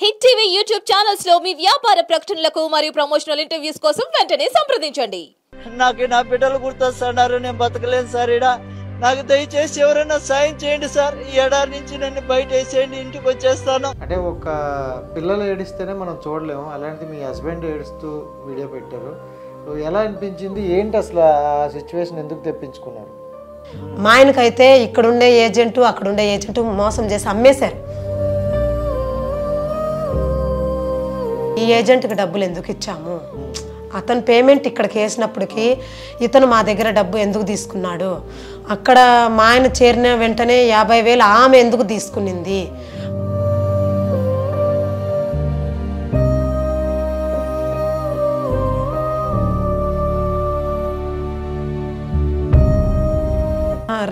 Hit TV YouTube channels లో మీ వ్యాపార ప్రకటనలకు మరియు ప్రమోషనల్ ఇంటర్వ్యూస్ కోసం వెంటనే సంప్రదించండి. నాకు నా బిడ్డలు గుర్తొస్తున్నారు, నేను బతకలేను సార్. నాకు దయచేసి ఎవరైనా సాయం చేయండి సార్. ఈ ఏడాది నుంచి నన్ను బయట వేసేయండి, ఇంటికి వచ్చేస్తాను. అంటే ఒక పిల్లలు ఏడిస్తేనే మనం చూడలేము, అలాంటిది మీ హస్బెండ్ ఏడుస్తూ వీడియో పెట్టారు. ఎలా అనిపించింది, ఏంటి అసలు ఆ సిచ్యువేషన్, ఎందుకు తెప్పించుకున్నారు? మా ఆయనకైతే ఇక్కడుండే ఏజెంటు అక్కడుండే ఏజెంటు మోసం చేసి అమ్మేశారు. ఈ ఏజెంట్కి డబ్బులు ఎందుకు ఇచ్చాము, అతను పేమెంట్ ఇక్కడికి వేసినప్పటికీ ఇతను మా దగ్గర డబ్బు ఎందుకు తీసుకున్నాడు, అక్కడ మా ఆయన చేరిన వెంటనే 50,000 ఆమె ఎందుకు తీసుకునింది,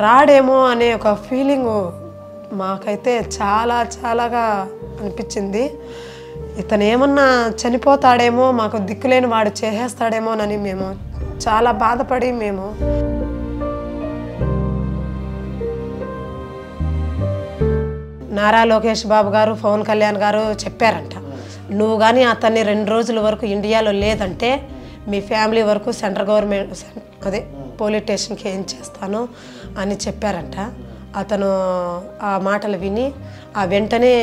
రాడేమో అనే ఒక ఫీలింగు మాకైతే చాలాగా అనిపించింది. ఇతను ఏమన్నా చనిపోతాడేమో, మాకు దిక్కులేని వాడు చేసేస్తాడేమోనని మేము చాలా బాధపడి నారా లోకేష్ బాబు గారు, పవన్ కళ్యాణ్ గారు చెప్పారంట, నువ్వు కానీ అతన్ని 2 రోజుల వరకు ఇండియాలో లేదంటే మీ ఫ్యామిలీ వరకు సెంట్రల్ గవర్నమెంట్ అదే పోలీస్ స్టేషన్కి ఏం చేస్తాను అని చెప్పారంట. అతను ఆ మాటలు విని ఆ వెంటనే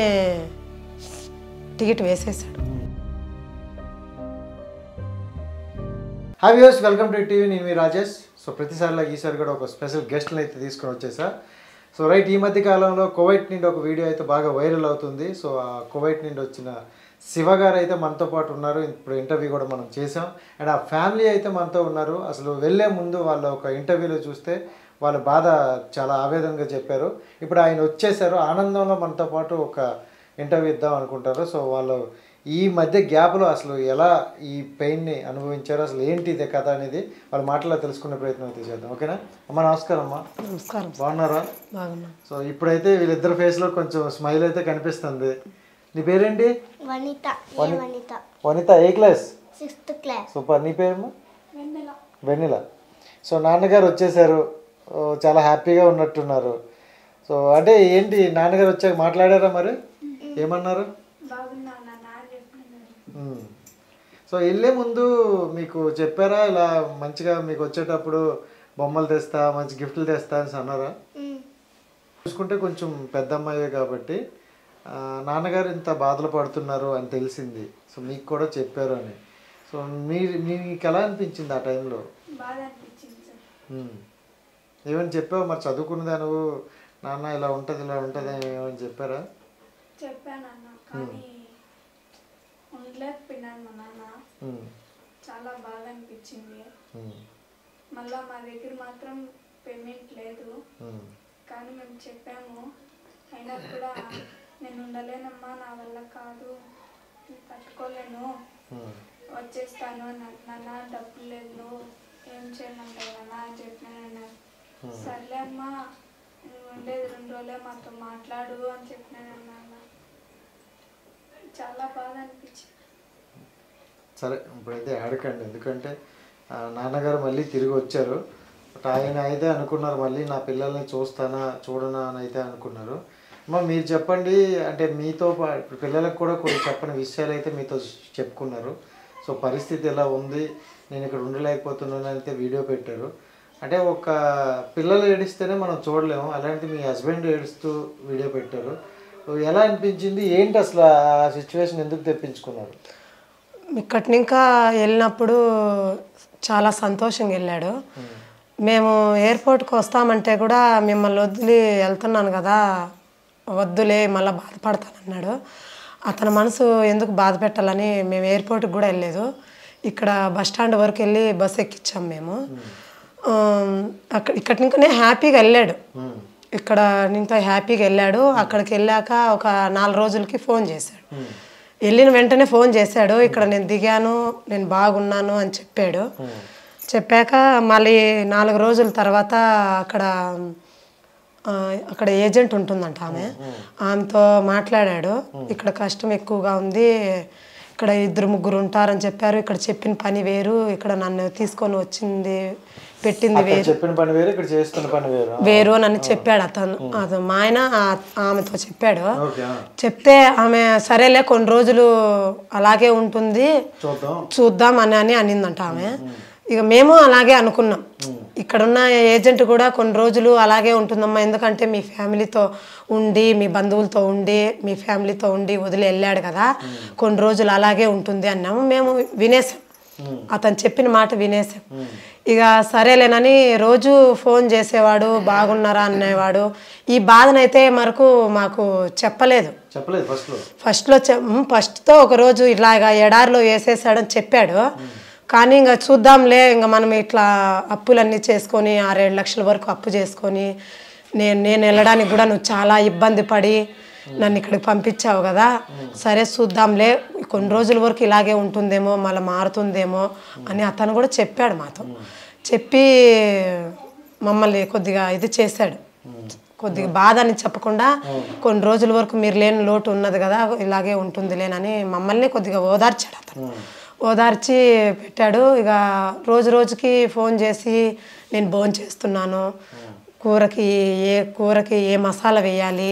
టికెట్ వేసేసాడు. Hi viewers, welcome to TV. నేను మీ రాజేష్. సో ప్రతిసారిలో ఈసారి కూడా ఒక స్పెషల్ గెస్ట్ని అయితే తీసుకొని వచ్చేసా. సో రైట్, ఈ మధ్య కాలంలో కువైట్ నుండి ఒక వీడియో అయితే బాగా వైరల్ అవుతుంది. సో ఆ కువైట్ నుండి వచ్చిన శివ గారు అయితే మనతో పాటు ఉన్నారు. ఇప్పుడు ఇంటర్వ్యూ కూడా మనం చేసాం. అండ్ ఆ ఫ్యామిలీ అయితే మనతో ఉన్నారు. అసలు వెళ్ళే ముందు వాళ్ళ ఒక ఇంటర్వ్యూలో చూస్తే వాళ్ళ బాధ చాలా ఆవేదనగా చెప్పారు. ఇప్పుడు ఆయన వచ్చేసారు, ఆనందంలో మనతో పాటు ఒక ఇంటర్వ్యూ ఇద్దాం అనుకుంటారు. సో వాళ్ళు ఈ మధ్య గ్యాప్లో అసలు ఎలా ఈ పెయిన్ని అనుభవించారు, అసలు ఏంటి ఇదే కథ అనేది వాళ్ళ మాటల్లో తెలుసుకునే ప్రయత్నం అయితే చేద్దాం. ఓకేనా అమ్మ? నమస్కారం అమ్మా. నమస్కారం. బాగున్నారా? బాగున్నా. సో ఇప్పుడైతే వీళ్ళిద్దరు ఫేస్లో కొంచెం స్మైల్ అయితే కనిపిస్తుంది. నీ పేరేంటి? వనిత. వనిత. ఏ క్లాస్? 6th class. సూపర్. నీ పేరు? వెన్నెల. సో నాన్నగారు వచ్చేసారు, చాలా హ్యాపీగా ఉన్నట్టున్నారు. సో అంటే ఏంటి, నాన్నగారు వచ్చాక మాట్లాడారా మరి? ఏమన్నారు? సో వెళ్ళే ముందు మీకు చెప్పారా ఇలా మంచిగా మీకు వచ్చేటప్పుడు బొమ్మలు తెస్తా, మంచి గిఫ్ట్లు తెస్తా అని అన్నారా? చూసుకుంటే కొంచెం పెద్ద అమ్మాయి కాబట్టి నాన్నగారు ఇంత బాధలు పడుతున్నారు అని తెలిసింది. సో మీకు కూడా చెప్పారు అని. సో మీకు ఎలా అనిపించింది ఆ టైంలో? ఏమని చెప్పావు మరి? చదువుకున్నదా నువ్వు? నాన్న ఇలా ఉంటుంది అని ఏమని చెప్పారా? చెప్పానన్న, కానీ ఉండలేకపోయినాను. మా నాన్న చాలా బాగా అనిపించింది. మళ్ళా మా దగ్గర మాత్రం పేమెంట్ లేదు, కానీ మేము చెప్పాము. అయినా కూడా నేను ఉండలేనమ్మా, నా వల్ల కాదు, తట్టుకోలేను, వచ్చేస్తాను నాన్న, డబ్బులు లేదు, ఏం చేయమంటావు నాన్న అని చెప్పినాను. సర్లే అమ్మా, నువ్వు ఉండేది 2 రోజులే, మాతో మాట్లాడు అని చెప్పినాను నాన్న. చాలా బాధ అనిపించింది. సరే, ఇప్పుడైతే ఆడకండి, ఎందుకంటే నాన్నగారు మళ్ళీ తిరిగి వచ్చారు. బట్ ఆయన అయితే అనుకున్నారు మళ్ళీ నా పిల్లల్ని చూడనా అని అయితే అనుకున్నారు. అమ్మ మీరు చెప్పండి, అంటే మీతో పాటు పిల్లలకు కూడా కొన్ని చెప్పని విషయాలు అయితే మీతో చెప్పుకున్నారు. సో పరిస్థితి ఎలా ఉంది, నేను ఇక్కడ ఉండలేకపోతున్నాను అయితే వీడియో పెట్టారు. అంటే ఒక పిల్లలు ఏడిస్తేనే మనం చూడలేము, అలాంటిది మీ హస్బెండ్ ఏడుస్తూ వీడియో పెట్టారు. ఎలా అనిపించింది, ఏంటి అసలు ఆ సిచ్యువేషన్, ఎందుకు తెప్పించుకున్నారు? ఇక్కడి ఇంకా వెళ్ళినప్పుడు చాలా సంతోషంగా వెళ్ళాడు. మేము ఎయిర్పోర్ట్కి వస్తామంటే కూడా మిమ్మల్ని వదిలి వెళ్తున్నాను కదా, వద్దులే మళ్ళీ బాధపడతానన్నాడు. అతని మనసు ఎందుకు బాధ పెట్టాలని మేము ఎయిర్పోర్ట్కి కూడా వెళ్ళలేదు. ఇక్కడ బస్ స్టాండ్ వరకు వెళ్ళి బస్ ఎక్కించాం మేము. ఇక్కడి ఇంకనే హ్యాపీగా వెళ్ళాడు, ఇక్కడ ఇంకా హ్యాపీగా వెళ్ళాడు. అక్కడికి వెళ్ళాక ఒక 4 రోజులకి ఫోన్ చేశాడు. వెళ్ళిన వెంటనే ఫోన్ చేశాడు, ఇక్కడ నేను దిగాను, నేను బాగున్నాను అని చెప్పాడు. చెప్పాక మళ్ళీ 4 రోజుల తర్వాత అక్కడ ఏజెంట్ ఉంటుందంట, ఆమెతో మాట్లాడాడు. ఇక్కడ కష్టం ఎక్కువగా ఉంది, ఇక్కడ 2-3 ఉంటారని చెప్పారు. ఇక్కడ చెప్పిన పని వేరు, ఇక్కడ నన్ను తీసుకొని వచ్చింది పెట్టింది వేరు, చెప్పిన పని వేరు, ఇక్కడ చేస్తున్న పని వేరు అని చెప్పాడు అతను. మా ఆయన ఆమెతో చెప్పాడు. చెప్తే ఆమె సరేలే కొన్ని రోజులు అలాగే ఉంటుంది చూద్దాం అని అనిందంట ఆమె. ఇక మేము అలాగే అనుకున్నాం. ఇక్కడున్న ఏజెంట్ కూడా కొన్ని రోజులు అలాగే ఉంటుందమ్మా, ఎందుకంటే మీ ఫ్యామిలీతో ఉండి మీ బంధువులతో ఉండి మీ ఫ్యామిలీతో ఉండి వదిలి వెళ్ళాడు కదా, కొన్ని రోజులు అలాగే ఉంటుంది అన్నాము. మేము వినేసాం, అతను చెప్పిన మాట వినేసాం. ఇక సరేలేనని రోజు ఫోన్ చేసేవాడు, బాగున్నారా అనేవాడు. ఈ బాధనైతే మాకు చెప్పలేదు. ఫస్ట్తో ఒకరోజు ఇట్లాగా ఎడారిలో వేసేసాడని చెప్పాడు. కానీ ఇంకా చూద్దాంలే, ఇంకా మనం ఇట్లా అప్పులన్నీ చేసుకొని 6-7 లక్షల వరకు అప్పు చేసుకొని నేను వెళ్ళడానికి కూడా నువ్వు చాలా ఇబ్బంది పడి నన్ను ఇక్కడికి పంపించావు కదా, సరే చూద్దాంలే, కొన్ని రోజుల వరకు ఇలాగే ఉంటుందేమో, మళ్ళీ మారుతుందేమో అని అతను కూడా చెప్పాడు మాతో. చెప్పి మమ్మల్ని కొద్దిగా ఇది చేశాడు, కొద్దిగా బాధ అని చెప్పకుండా కొన్ని రోజుల వరకు మీరు లేని లోటు ఉన్నది కదా, ఇలాగే ఉంటుంది లేనని మమ్మల్ని కొద్దిగా ఓదార్చాడు అతను. ఓదార్చి పెట్టాడు. ఇక రోజుకి ఫోన్ చేసి నేను భోజనం చేస్తున్నాను, కూరకి ఏ మసాలా వేయాలి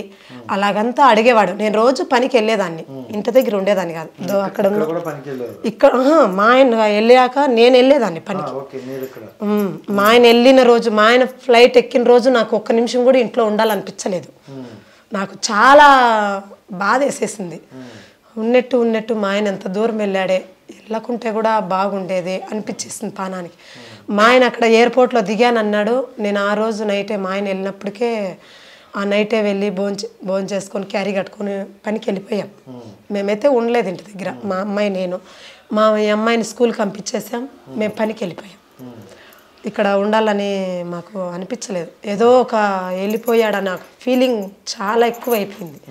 అలాగంతా అడిగేవాడు. నేను రోజు పనికి వెళ్ళేదాన్ని, ఇంటి దగ్గర ఉండేదాన్ని కాదు. అక్కడ ఇక్కడ మా ఆయన వెళ్ళాక నేను వెళ్ళేదాన్ని పనికి. మా ఆయన వెళ్ళిన రోజు, మా ఆయన ఫ్లైట్ ఎక్కిన రోజు నాకు ఒక్క నిమిషం కూడా ఇంట్లో ఉండాలనిపించలేదు. నాకు చాలా బాధ వేసేసింది. ఉన్నట్టు మా ఆయన ఎంత దూరం వెళ్ళాడే, వెళ్ళకుంటే కూడా బాగుండేది అనిపించేసింది పానానికి. మా ఆయన అక్కడ ఎయిర్పోర్ట్లో దిగానన్నాడు. నేను ఆ రోజు నైటే మా ఆయన వెళ్ళినప్పటికే ఆ నైటే వెళ్ళి భోజనం చేసుకొని క్యారీ కట్టుకొని పనికి వెళ్ళిపోయాం. మేమైతే ఉండలేదు ఇంటి దగ్గర, మా అమ్మాయి నేను. మా అమ్మాయిని స్కూల్కి పంపించేసాం, మేము పనికి వెళ్ళిపోయాం. ఇక్కడ ఉండాలని మాకు అనిపించలేదు. ఏదో ఒక వెళ్ళిపోయాడన్న ఫీలింగ్ చాలా ఎక్కువ అయిపోయింది.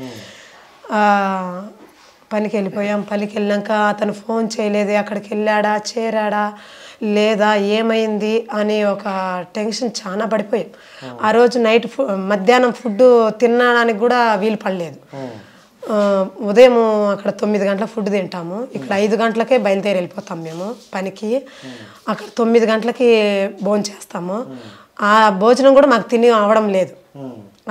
పనికి వెళ్ళిపోయాం. పనికి వెళ్ళాక అతను ఫోన్ చేయలేదు, అక్కడికి వెళ్ళాడా చేరాడా లేదా ఏమైంది అని ఒక టెన్షన్ చాలా పడిపోయాం. ఆ రోజు మధ్యాహ్నం ఫుడ్ తినడానికి కూడా వీలు పడలేదు. ఉదయం అక్కడ 9 గంటల ఫుడ్ తింటాము, ఇక్కడ 5 గంటలకే బయలుదేరి వెళ్ళిపోతాం మేము పనికి. అక్కడ 9 గంటలకి భోజనం చేస్తాము. ఆ భోజనం కూడా మాకు తిని అవడం లేదు.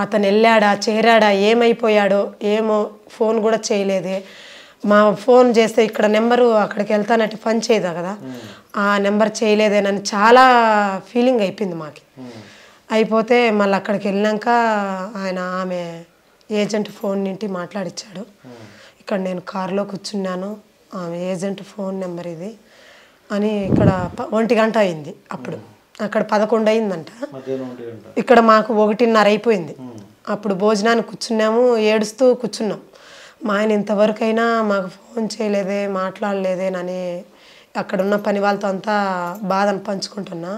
అతను వెళ్ళాడా చేరాడా ఏమైపోయాడో ఏమో ఫోన్ కూడా చేయలేదే. మా ఫోన్ చేస్తే ఇక్కడ నెంబరు అక్కడికి వెళ్తానంటే పని చేయదా కదా, ఆ నెంబర్ చేయలేదేనని చాలా ఫీలింగ్ అయిపోయింది మాకు. అయిపోతే మళ్ళీ అక్కడికి వెళ్ళాక ఆమె ఏజెంట్ ఫోన్ నింటి మాట్లాడిచ్చాడు. ఇక్కడ నేను కారులో కూర్చున్నాను, ఆమె ఏజెంట్ ఫోన్ నెంబర్ ఇది అని. ఇక్కడ 1 గంట అయింది అప్పుడు, అక్కడ 11 అయిందంట. ఇక్కడ మాకు 1:30 అయిపోయింది. అప్పుడు భోజనానికి కూర్చున్నాము, ఏడుస్తూ కూర్చున్నాం. మా ఆయన ఇంతవరకైనా మాకు ఫోన్ చేయలేదే మాట్లాడలేదేనని అక్కడున్న పని వాళ్ళతో అంతా బాధను పంచుకుంటున్నా.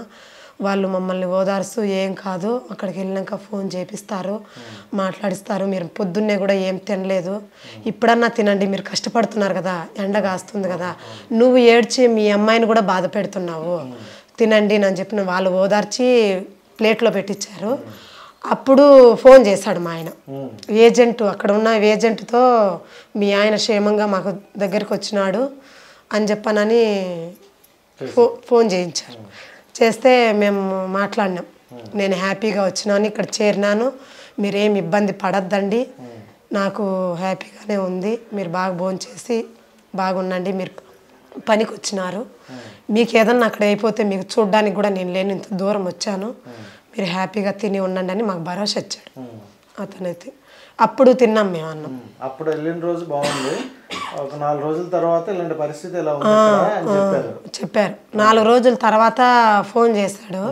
వాళ్ళు మమ్మల్ని ఓదార్స్తూ ఏం కాదు, అక్కడికి వెళ్ళాక ఫోన్ చేపిస్తారు, మాట్లాడిస్తారు, మీరు పొద్దున్నే కూడా ఏం తినలేదు, ఇప్పుడన్నా తినండి, మీరు కష్టపడుతున్నారు కదా, ఎండ కాస్తుంది కదా, నువ్వు ఏడ్చి మీ అమ్మాయిని కూడా బాధ పెడుతున్నావు, తినండి అని చెప్పిన వాళ్ళు ఓదార్చి ప్లేట్లో పెట్టించారు. అప్పుడు ఫోన్ చేశాడు మా ఆయన ఏజెంట్, అక్కడ ఉన్న ఏజెంట్తో మీ ఆయన క్షేమంగా మాకు దగ్గరికి వచ్చినాడు అని చెప్పనని ఫోన్ చేయించారు. చేస్తే మేము మాట్లాడినాం, నేను హ్యాపీగా వచ్చినాను, ఇక్కడ చేరినాను, మీరేం ఇబ్బంది పడద్దండి, నాకు హ్యాపీగానే ఉంది, మీరు బాగా భోజనం చేసి బాగుండండి, మీరు పనికి వచ్చినారు, మీకు ఏదన్నా అక్కడ అయిపోతే మీకు చూడడానికి కూడా నేను లేని ఇంత దూరం వచ్చాను, మీరు హ్యాపీగా తిని ఉండండి అని మాకు భరోసా ఇచ్చాడు అతనైతే. అప్పుడు తిన్నాం మేము అన్నం. అప్పుడు వెళ్ళిన రోజు బాగుంది, ఒక 4 రోజుల తర్వాత ఇలాంటి పరిస్థితి ఎలా ఉంది చెప్పారు. 4 రోజుల తర్వాత ఫోన్ చేశాడు.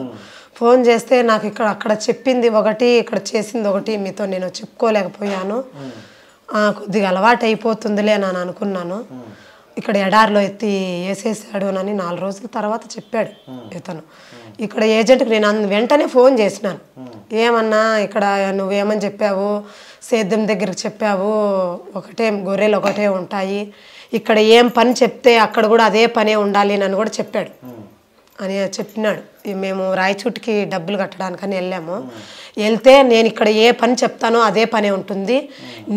ఫోన్ చేస్తే నాకు అక్కడ చెప్పింది ఒకటి, ఇక్కడ చేసింది ఒకటి, మీతో నేను చెప్పుకోలేకపోయాను, కొద్దిగా అలవాటు అయిపోతుందిలే అని అనుకున్నాను, ఇక్కడ ఎడారిలో ఎత్తి వేసేసాడు అని 4 రోజుల తర్వాత చెప్పాడు ఇతను. ఇక్కడ ఏజెంట్కి నేను వెంటనే ఫోన్ చేసినాను, ఏమన్నా ఇక్కడ నువ్వేమని చెప్పావు, సేద్యం దగ్గరికి చెప్పావు, గొర్రెలు ఒకటే ఉంటాయి, ఇక్కడ ఏం పని చెప్తే అక్కడ కూడా అదే పనే ఉండాలి అని కూడా చెప్పాడు అని చెప్పినాడు. మేము రాయచూటికి డబ్బులు కట్టడానికని వెళ్ళాము. వెళ్తే నేను ఇక్కడ ఏ పని చెప్తానో అదే పని ఉంటుంది,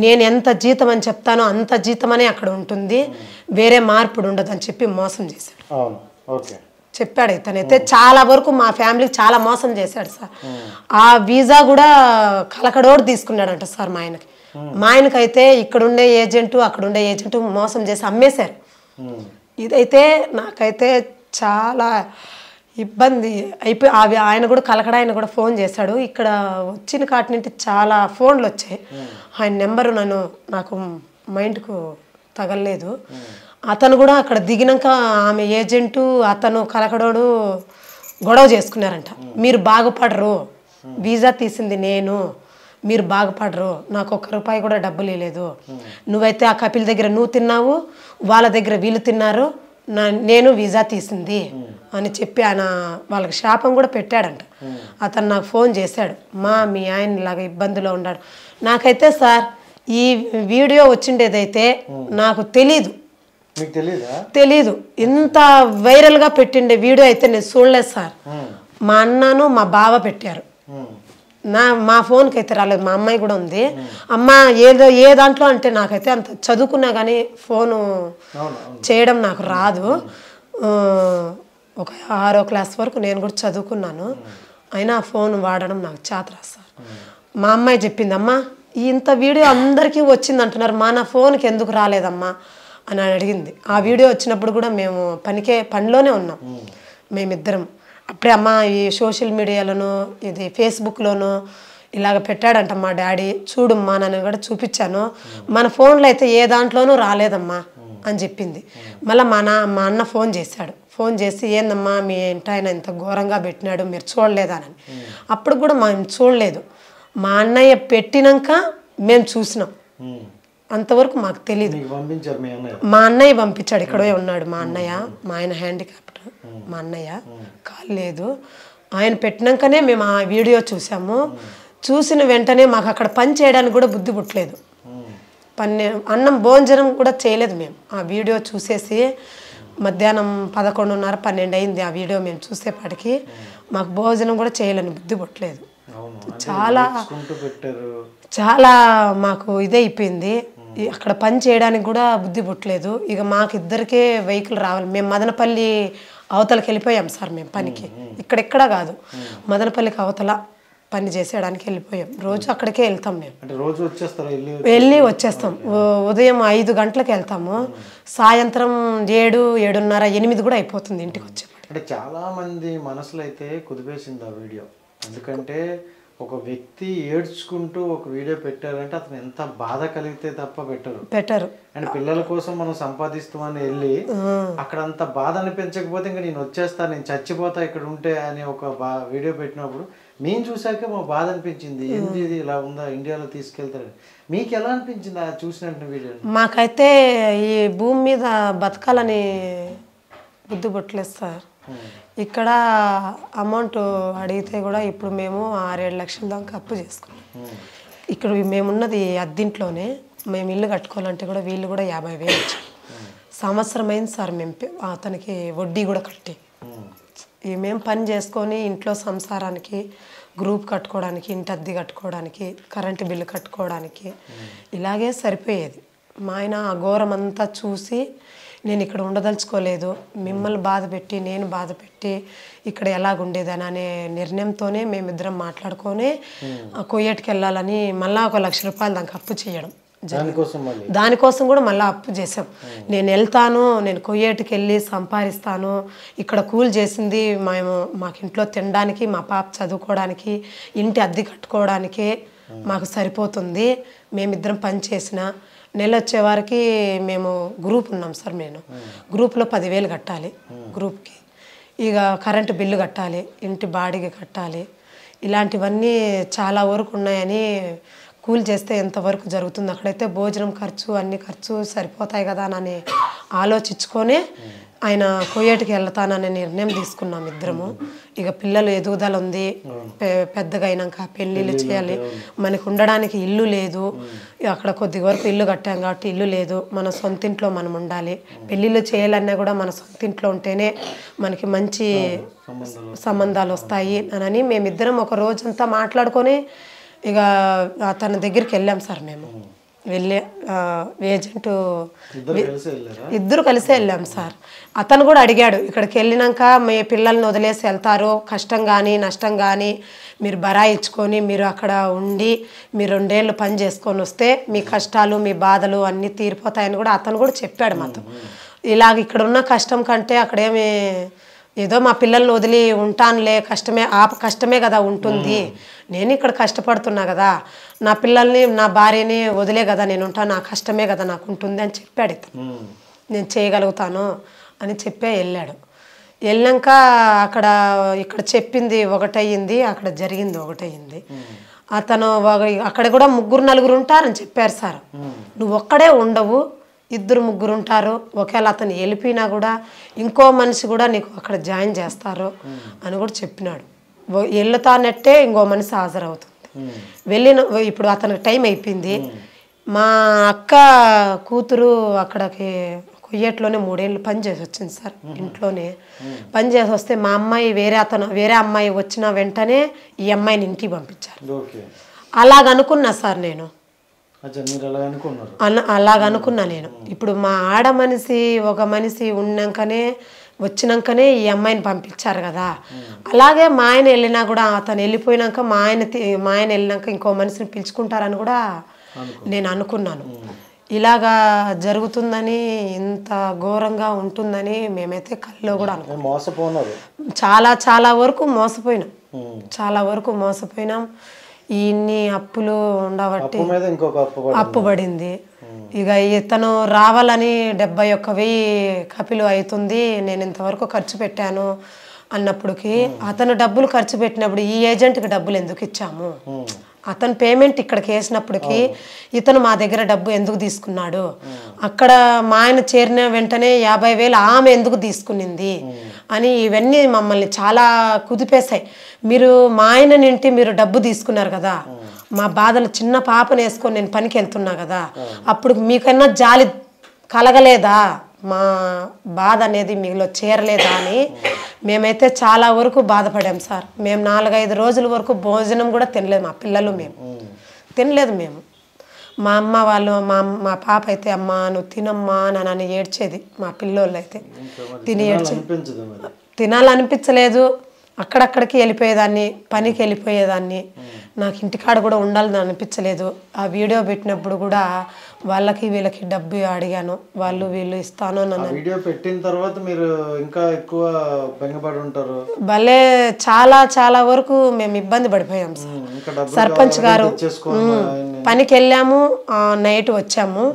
నేను ఎంత జీతం అని చెప్తానో అంత జీతమనే అక్కడ ఉంటుంది, వేరే మార్పుడు ఉండదు అని చెప్పి మోసం చేశాడు. చెప్పాడు. ఇతనైతే చాలా వరకు మా ఫ్యామిలీకి చాలా మోసం చేశాడు సార్. ఆ వీసా కూడా కలకడోడు తీసుకున్నాడంట సార్ మా ఆయనకి. మా ఆయనకైతే ఇక్కడుండే ఏజెంటు అక్కడుండే ఏజెంటు మోసం చేసి అమ్మేశారు. ఇదైతే నాకైతే చాలా ఇబ్బంది అయిపోయి ఆయన కూడా కలకడ ఆయన కూడా ఫోన్ చేశాడు. ఇక్కడ వచ్చిన కాటి నుండి చాలా ఫోన్లు వచ్చాయి. ఆయన నెంబరు నాకు మైండ్కు తగలలేదు. అతను కూడా అక్కడ దిగినాక ఆమె ఏజెంటు అతను కలకడోడు గొడవ చేసుకున్నారంట. మీరు బాగుపడరు, వీసా తీసింది నేను, మీరు బాగుపడరు, నాకు ₹1 కూడా డబ్బులు ఇవ్వలేదు, నువ్వైతే ఆ కపిల్ దగ్గర నువ్వు తిన్నావు, వాళ్ళ దగ్గర వీళ్ళు తిన్నారు, నేను వీసా తీసింది అని చెప్పి ఆయన వాళ్ళకి శాపం కూడా పెట్టాడంట. అతను నాకు ఫోన్ చేశాడు, మీ ఆయన ఇలాగ ఇబ్బందిలో ఉన్నాడు. నాకైతే సార్ ఈ వీడియో వచ్చిండేదైతే నాకు తెలీదు. ఇంత వైరల్గా పెట్టిండే వీడియో అయితే నేను చూడలేదు సార్. మా అన్నను మా బావ పెట్టారు. మా ఫోన్కి అయితే రాలేదు. మా అమ్మాయి కూడా ఉంది. అమ్మ ఏ దాంట్లో అంటే నాకైతే అంత చదువుకున్నా కానీ ఫోను చేయడం నాకు రాదు. ఒక 6వ క్లాస్ వరకు నేను కూడా చదువుకున్నాను, అయినా ఫోన్ వాడడం నాకు చేతరాదు సార్. మా అమ్మాయి చెప్పింది, అమ్మ ఇంత వీడియో అందరికీ వచ్చింది అంటున్నారు, నా ఫోన్కి ఎందుకు రాలేదమ్మా అని అడిగింది. ఆ వీడియో వచ్చినప్పుడు కూడా మేము పనిలోనే ఉన్నాం మేమిద్దరం. అప్పుడే అమ్మ ఈ సోషల్ మీడియాలోనూ ఇది ఫేస్బుక్లోనూ ఇలాగ పెట్టాడంట మా డాడీ, చూడమ్మా నన్ను కూడా చూపించాను, మన ఫోన్లో అయితే ఏ దాంట్లోనూ రాలేదమ్మా అని చెప్పింది. మళ్ళీ మా అన్న ఫోన్ చేశాడు. ఫోన్ చేసి ఏందమ్మా మీ ఇంటి ఆయన ఇంత ఘోరంగా పెట్టినాడు, మీరు చూడలేదానని. అప్పుడు కూడా మేము చూడలేదు. మా అన్నయ్య పెట్టినాక మేము చూసినాం. అంతవరకు మాకు తెలీదు. మా అన్నయ్య పంపించాడు, ఇక్కడే ఉన్నాడు మా అన్నయ్య. మా ఆయన హ్యాండిక్యాప్డ్, మా అన్నయ్య కాలు లేదు. ఆయన పెట్టినాకనే మేము ఆ వీడియో చూసాము. చూసిన వెంటనే మాకు అక్కడ పని చేయడానికి కూడా బుద్ధి పుట్టలేదు. అన్నం భోజనం కూడా చేయలేదు మేము. ఆ వీడియో చూసేసి మధ్యాహ్నం 11:30, 12 అయింది ఆ వీడియో మేము చూసేపాటికి. మాకు భోజనం కూడా చేయలేని బుద్ధి పుట్టలేదు. చాలా మాకు ఇదైపోయింది. అక్కడ పని చేయడానికి కూడా బుద్ధి పుట్టలేదు. ఇక మాకు ఇద్దరికే వెహికల్ రావాలి. మేము మదనపల్లి అవతలకి వెళ్ళిపోయాం సార్. మేము పనికి ఇక్కడెక్కడ కాదు, మదనపల్లికి అవతల పని చేసేయడానికి వెళ్ళిపోయాం. రోజు అక్కడికే వెళ్తాం మేము. వెళ్ళి వచ్చేస్తాం. ఉదయం 5 గంటలకు వెళ్తాము, సాయంత్రం 7, 7:30, 8 కూడా అయిపోతుంది ఇంటికి వచ్చే. అంటే చాలా మంది మనసులో అయితే కుదిపేసింది ఆ వీడియో. ఎందుకంటే ఒక వ్యక్తి ఏడ్చుకుంటూ ఒక వీడియో పెట్టారంటే అతను ఎంత బాధ కలిగితే తప్ప పెట్టరు. అండ్ పిల్లల కోసం మనం సంపాదిస్తామని వెళ్ళి అక్కడ అంత బాధ అనిపించకపోతే ఇంకా నేను వచ్చేస్తా, నేను చచ్చిపోతా ఇక్కడ ఉంటే అని ఒక వీడియో పెట్టినప్పుడు మేము చూసాక మా బాధ అనిపించింది. ఏంది ఇది ఇలా ఉందా, ఇండియాలో తీసుకెళ్తారు. మీకు ఎలా అనిపించింది ఆ చూసినట్టు వీడియో? మాకైతే ఈ భూమి మీద బతకాలని బుద్ధి పుట్టలేదు సార్. ఇక్కడ అమౌంట్ అడిగితే కూడా ఇప్పుడు మేము 6-7 లక్షల దాకా అప్పు చేసుకున్నాం. ఇక్కడ మేమున్నది అద్దింట్లోనే. మేము ఇల్లు కట్టుకోవాలంటే కూడా వీళ్ళు కూడా 50,000 వచ్చారు. సంవత్సరం అయింది సార్ మేము అతనికి వడ్డీ కూడా కట్టి. మేము పని చేసుకొని ఇంట్లో సంసారానికి, గ్రూప్ కట్టుకోవడానికి, ఇంటి అద్దె కట్టుకోవడానికి, కరెంటు బిల్లు కట్టుకోవడానికి ఇలాగే సరిపోయేది. మా ఆయన ఆ ఘోరం అంతా చూసి నేను ఇక్కడ ఉండదలుచుకోలేదు, మిమ్మల్ని బాధ పెట్టి నేను బాధ పెట్టి ఇక్కడ ఎలాగుండేదని అనే నిర్ణయంతోనే మేమిద్దరం మాట్లాడుకొని కువైట్కి వెళ్ళాలని మళ్ళీ ₹1,00,000 దానికి అప్పు చేయడం. దానికోసం కూడా మళ్ళీ అప్పు చేసాం. నేను వెళ్తాను, నేను కువైట్కి వెళ్ళి సంపాదిస్తాను, ఇక్కడ కూలి చేసింది మాకు ఇంట్లో తినడానికి, మా పాప చదువుకోవడానికి, ఇంటి అద్దె కట్టుకోవడానికి మాకు సరిపోతుంది. మేమిద్దరం పని చేసిన నెల వచ్చేవారికి మేము గ్రూప్ ఉన్నాం సార్. నేను గ్రూప్లో 10,000 కట్టాలి గ్రూప్కి. ఇక కరెంటు బిల్లు కట్టాలి, ఇంటి బాడిగ కట్టాలి, ఇలాంటివన్నీ చాలా వరకు ఉన్నాయని కూలి చేస్తే ఎంతవరకు జరుగుతుంది, అక్కడైతే భోజనం ఖర్చు అన్ని ఖర్చు సరిపోతాయి కదా అని ఆలోచించుకొని ఆయన కువైట్కి వెళ్తాననే నిర్ణయం తీసుకున్నాం ఇద్దరము. ఇక పిల్లలు ఎదుగుదల ఉంది, పెద్దగా అయినాక పెళ్ళిళ్ళు చేయాలి, మనకు ఉండడానికి ఇల్లు లేదు, అక్కడ కొద్ది వరకు ఇల్లు కట్టాం కాబట్టి ఇల్లు లేదు, మన సొంత ఇంట్లో మనం ఉండాలి, పెళ్ళిళ్ళు చేయాలన్నా కూడా మన సొంత ఇంట్లో ఉంటేనే మనకి మంచి సంబంధాలు వస్తాయి అని మేమిద్దరం ఒక రోజంతా మాట్లాడుకొని ఇక అతని దగ్గరికి వెళ్ళాం సార్. మేము వెళ్ళే ఏజెంట్ ఇద్దరు కలిసే వెళ్ళాం సార్. అతను కూడా అడిగాడు, ఇక్కడికి వెళ్ళినాక మీ పిల్లల్ని వదిలేసి వెళ్తారు, కష్టం కానీ నష్టం కానీ మీరు బరాయించుకొని మీరు అక్కడ ఉండి మీరు 2 ఏళ్ళు పని చేసుకొని వస్తే మీ కష్టాలు మీ బాధలు అన్నీ తీరిపోతాయని కూడా అతను కూడా చెప్పాడు మాతో. ఇలాగ ఇక్కడ ఉన్న కష్టం కంటే అక్కడేమి ఏదో మా పిల్లల్ని వదిలి ఉంటానులే, కష్టమే కదా ఉంటుంది, నేను ఇక్కడ కష్టపడుతున్నా కదా, నా పిల్లల్ని నా భార్యని వదిలే కదా నేను ఉంటాను, నా కష్టమే కదా నాకు ఉంటుంది అని చెప్పాడు ఇతను. నేను చేయగలుగుతాను అని చెప్పే వెళ్ళాడు. వెళ్ళాక ఇక్కడ చెప్పింది ఒకటయ్యింది, అక్కడ జరిగింది ఒకటయ్యింది. అతను అక్కడ కూడా 3-4 ఉంటారని చెప్పారు సార్. నువ్వు ఒక్కడే ఉండవు, 2-3 ఉంటారు, ఒకవేళ అతను వెళ్ళిపోయినా కూడా ఇంకో మనిషి కూడా నీకు అక్కడ జాయిన్ చేస్తారు అని కూడా చెప్పినాడు. వెళ్తానట్టే ఇంకో మనిషి హాజరవుతుంది. ఇప్పుడు అతనికి టైం అయిపోయింది. మా అక్క కూతురు అక్కడికి కుయ్యట్లోనే 3 ఏళ్ళు పని చేసి వచ్చింది సార్. ఇంట్లోనే పని చేసి వస్తే మా అమ్మాయి వేరే అమ్మాయి వచ్చిన వెంటనే ఈ అమ్మాయిని ఇంటికి పంపించారు. అలాగనుకున్నా సార్ నేను, అలాగనుకున్నా నేను. ఇప్పుడు మా ఆడ మనిషి ఒక మనిషి వచ్చినాకనే ఈ అమ్మాయిని పంపించారు కదా, అలాగే మా ఆయన వెళ్ళినా కూడా అతను వెళ్ళిపోయినాక మా ఆయన వెళ్ళినాక ఇంకో మనిషిని పిలుచుకుంటారని కూడా నేను అనుకున్నాను. ఇలాగా జరుగుతుందని, ఇంత ఘోరంగా ఉంటుందని మేమైతే కల్లో కూడా అనుకున్నాం. చాలా వరకు మోసపోయినాం, చాలా వరకు మోసపోయినాం. ఇన్ని అప్పులు ఉండబట్టి అప్పు పడింది. ఇక ఇతను రావాలని 71,000 కపిలు అవుతుంది, నేను ఇంతవరకు ఖర్చు పెట్టాను అన్నప్పటికీ అతను డబ్బులు ఖర్చు పెట్టినప్పుడు ఈ ఏజెంట్కి డబ్బులు ఎందుకు ఇచ్చాము, అతను పేమెంట్ ఇక్కడికి వేసినప్పటికీ ఇతను మా దగ్గర డబ్బు ఎందుకు తీసుకున్నాడు, అక్కడ మా ఆయన చేరిన వెంటనే 50,000 ఆమె ఎందుకు తీసుకునింది అని ఇవన్నీ మమ్మల్ని చాలా కుదిపేశాయి. మీరు మా ఆయన నింటి మీరు డబ్బు తీసుకున్నారు కదా, మా బాధలు చిన్న పాపను వేసుకొని నేను పనికి వెళ్తున్నా కదా, అప్పుడు మీకన్నా జాలి కలగలేదా, మా బాధ అనేది మీలో చేరలేదా అని మేమైతే చాలా వరకు బాధపడాం సార్. మేము 4-5 రోజుల వరకు భోజనం కూడా తినలేదు, మా పిల్లలు మేము తినలేదు. మేము మా అమ్మ వాళ్ళు మా పాప అయితే అమ్మ నువ్వు తినమ్మా నన్ను ఏడ్చేది, మా పిల్లోళ్ళు అయితే తినాలనిపించలేదు. అక్కడక్కడికి వెళ్ళిపోయేదాన్ని, పనికి వెళ్ళిపోయేదాన్ని, నాకు ఇంటికాడ కూడా ఉండాలని అనిపించలేదు. ఆ వీడియో పెట్టినప్పుడు కూడా వాళ్ళకి వీళ్ళకి డబ్బు అడిగాను, వీళ్ళు ఇస్తాను నన్ను. వీడియో పెట్టిన తర్వాత మీరు ఇంకా ఎక్కువ బెంగపడి ఉంటారు. భలే చాలా వరకు మేము ఇబ్బంది పడిపోయాం సార్. సర్పంచ్ గారు పనికి వెళ్ళాము, నైట్ వచ్చాము.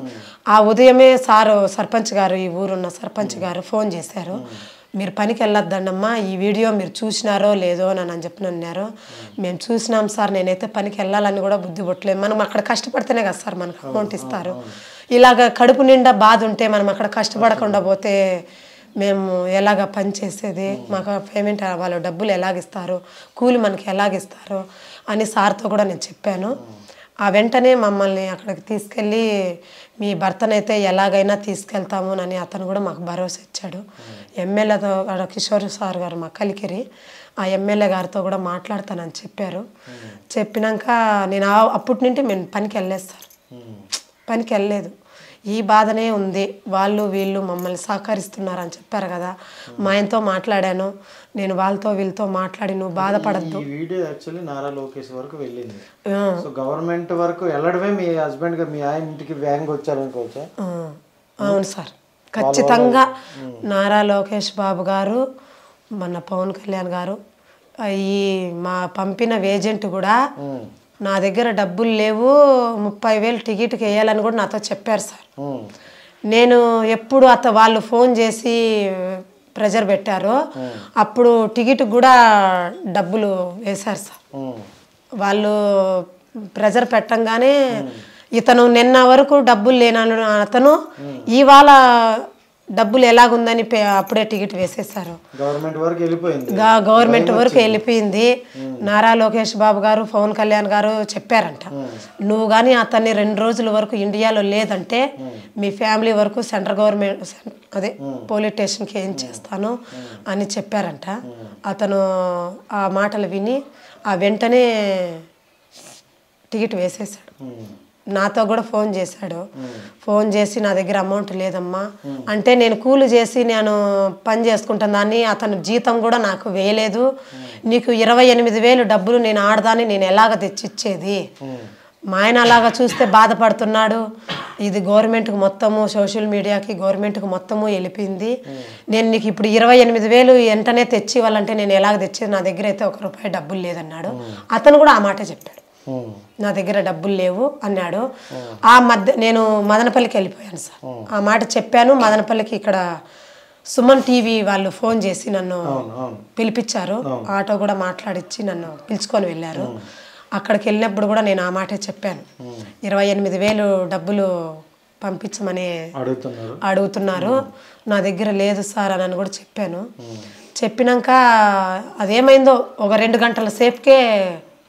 ఆ ఉదయమే సర్పంచ్ గారు, ఈ ఊరున్న సర్పంచ్ గారు ఫోన్ చేశారు, మీరు పనికి వెళ్ళొద్దండమ్మా, ఈ వీడియో మీరు చూసినారో లేదో అని చెప్పి అన్నారు. మేము చూసినాం సార్, నేనైతే పనికి వెళ్ళాలని కూడా బుద్ధి పుట్టలేదు. మనం అక్కడ కష్టపడితేనే కదా సార్ మనకు అమౌంట్ ఇస్తారు. ఇలాగ కడుపు నిండా బాధ ఉంటే మనం అక్కడ కష్టపడకుండా పోతే మేము ఎలాగ పని చేసేది, మాకు పేమెంట్ వాళ్ళు డబ్బులు ఎలాగిస్తారు, కూలి మనకి ఎలాగిస్తారు అని సార్తో కూడా నేను చెప్పాను. ఆ వెంటనే మమ్మల్ని అక్కడికి తీసుకెళ్ళి మీ భర్తనైతే ఎలాగైనా తీసుకెళ్తాము అని అతను కూడా మాకు భరోసా ఇచ్చాడు. ఎమ్మెల్యేతో కిషోర్ సార్ గారు మా కలికిరి, ఆ ఎమ్మెల్యే గారితో కూడా మాట్లాడతానని చెప్పారు. చెప్పినాక నేను అప్పటి నుండి మేము పనికి వెళ్ళలేదు సార్, పనికి వెళ్ళలేదు. ఈ బాధనే ఉంది, వీళ్ళు మమ్మల్ని సహకరిస్తున్నారని చెప్పారు కదా, మా ఆయనతో మాట్లాడాను, నేను వాళ్ళతో వీళ్ళతో మాట్లాడి నువ్వు బాధపడద్దు. ఈ వీడియో యాక్చువల్లీ నారా లోకేష్ వరకు వెళ్ళింది. సో గవర్నమెంట్ వరకు వెళ్ళడమే మీ హస్బెండ్ మీ ఆయన ఇంటికి వేగంగా వచ్చారనుకోవచ్చా? అవును సార్, ఖచ్చితంగా. నారా లోకేష్ బాబు గారు, మన పవన్ కళ్యాణ్ గారు, ఈ మా పంపిన ఏజెంట్ కూడా నా దగ్గర డబ్బులు లేవు, 30,000 టికెట్కి వేయాలని కూడా నాతో చెప్పారు సార్. నేను ఎప్పుడు వాళ్ళు ఫోన్ చేసి ప్రెజర్ పెట్టారో అప్పుడు టికెట్ కూడా డబ్బులు వేశారు సార్. వాళ్ళు ప్రెజర్ పెట్టంగానే ఇతను నిన్న వరకు డబ్బులు లేనను అతను ఇవాళ డబ్బులు ఎలాగుందని అప్పుడే టికెట్ వేసేసారు. గవర్నమెంట్ వరకు వెళ్ళిపోయింది. గవర్నమెంట్ వరకు వెళ్ళిపోయింది. నారా లోకేష్ బాబు గారు, పవన్ కళ్యాణ్ గారు చెప్పారంట, నువ్వు కానీ అతన్ని 2 రోజుల వరకు ఇండియాలో లేదంటే మీ ఫ్యామిలీ వరకు సెంట్రల్ గవర్నమెంట్ అదే పోలీస్ స్టేషన్కి ఏం చేస్తాను అని చెప్పారంట. అతను ఆ మాటలు విని వెంటనే టికెట్ వేసేసాడు. నాతో కూడా ఫోన్ చేశాడు. ఫోన్ చేసి నా దగ్గర అమౌంట్ లేదమ్మా అంటే, నేను కూలి చేసి నేను పని చేసుకుంటాను దాన్ని, అతను జీతం కూడా నాకు వేయలేదు, నీకు 28,000 డబ్బులు నేను ఆడదాన్ని నేను ఎలాగ తెచ్చిచ్చేది, మా ఆయన అలాగా చూస్తే బాధపడుతున్నాడు, ఇది గవర్నమెంట్కి మొత్తము సోషల్ మీడియాకి గవర్నమెంట్కి మొత్తము వెళ్ళిపోయింది, నేను నీకు ఇప్పుడు 28,000 వెంటనే తెచ్చి ఇవ్వాలంటే నేను ఎలాగ తెచ్చేది, నా దగ్గర అయితే ₹1 డబ్బులు లేదన్నాడు. అతను కూడా ఆ మాట చెప్పాడు, నా దగ్గర డబ్బులు లేవు అన్నాడు. ఆ మధ్య నేను మదనపల్లికి వెళ్ళిపోయాను సార్. ఆ మాట చెప్పాను. మదనపల్లికి ఇక్కడ సుమన్ టీవీ వాళ్ళు ఫోన్ చేసి నన్ను పిలిపించారు. ఆటో కూడా మాట్లాడించి నన్ను పిలుచుకొని వెళ్ళారు. అక్కడికి వెళ్ళినప్పుడు కూడా నేను ఆ మాటే చెప్పాను, 28,000 డబ్బులు పంపించమని అడుగుతున్నారు, నా దగ్గర లేదు సార్ అని కూడా చెప్పాను. చెప్పినాక అదేమైందో ఒక 2 గంటల సేపుకే